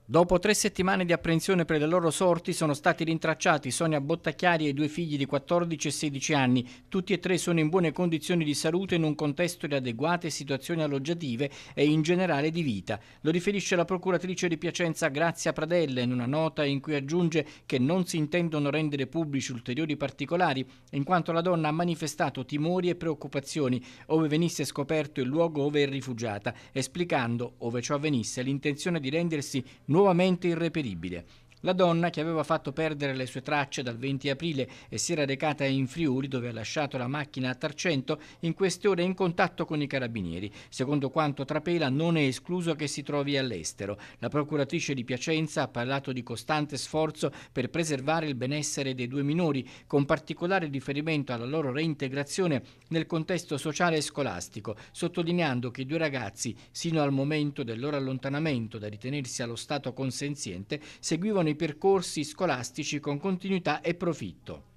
Dopo 3 settimane di apprensione per le loro sorti sono stati rintracciati Sonia Bottacchiari e i 2 figli di 14 e 16 anni. Tutti e 3 sono in buone condizioni di salute in un contesto di adeguate situazioni alloggiative e in generale di vita. Lo riferisce la procuratrice di Piacenza Grazia Pradella in una nota in cui aggiunge che non si intendono rendere pubblici ulteriori particolari, in quanto la donna ha manifestato timori e preoccupazioni ove venisse scoperto il luogo ove è rifugiata, esplicando, ove ciò avvenisse, l'intenzione di rendersi nuovamente irreperibile. La donna, che aveva fatto perdere le sue tracce dal 20 aprile e si era recata in Friuli, dove ha lasciato la macchina a Tarcento, in queste ore è in contatto con i carabinieri. Secondo quanto trapela, non è escluso che si trovi all'estero. La procuratrice di Piacenza ha parlato di costante sforzo per preservare il benessere dei 2 minori, con particolare riferimento alla loro reintegrazione nel contesto sociale e scolastico, sottolineando che i 2 ragazzi, sino al momento del loro allontanamento da ritenersi allo stato consenziente, seguivano i percorsi scolastici con continuità e profitto.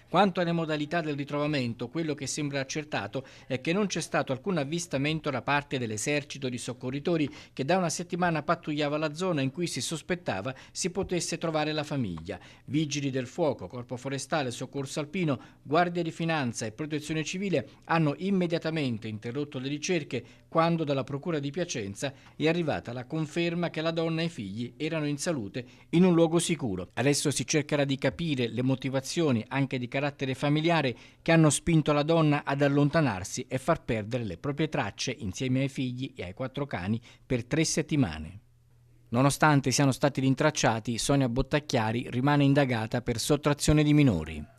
Quanto alle modalità del ritrovamento, quello che sembra accertato è che non c'è stato alcun avvistamento da parte dell'esercito di soccorritori che da una settimana pattugliava la zona in cui si sospettava si potesse trovare la famiglia. Vigili del fuoco, Corpo Forestale, Soccorso Alpino, Guardia di Finanza e Protezione Civile hanno immediatamente interrotto le ricerche quando dalla Procura di Piacenza è arrivata la conferma che la donna e i figli erano in salute in un luogo sicuro. Adesso si cercherà di capire le motivazioni anche di carattere familiare che hanno spinto la donna ad allontanarsi e far perdere le proprie tracce insieme ai figli e ai 4 cani per 3 settimane. Nonostante siano stati rintracciati, Sonia Bottacchiari rimane indagata per sottrazione di minori.